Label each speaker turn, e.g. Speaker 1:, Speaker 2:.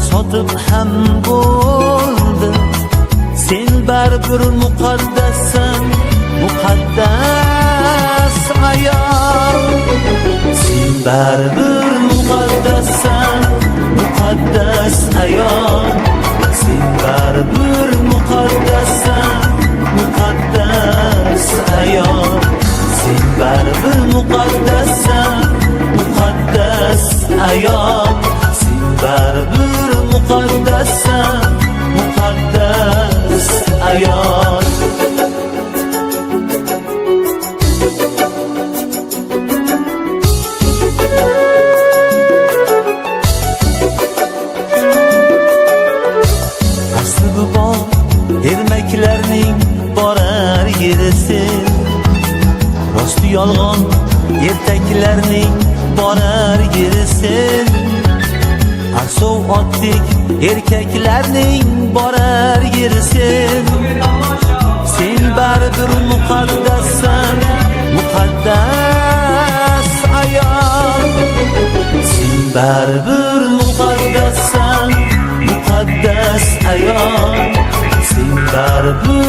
Speaker 1: sotib ham bo'ldi. Sen baribir muqaddassan, muqaddas ayol. Sen baribir muqaddassan, muqaddas ayol. Sen baribir muqaddassan, muqaddas ayol. Sen baribir muqaddassan, muqaddas ayol. Sen baribir muqaddassan, muqaddas ayol. Asli bu bog' ermaklarning borar yerisin. Rosti yolg'on ertaklarning borar yerisin. Arsov otdik erkaklarning borar yerisin. Sen baribir muqaddassan, muqaddas ayol. Sen baribir muqaddassan, muqaddas ayol. Sen baribir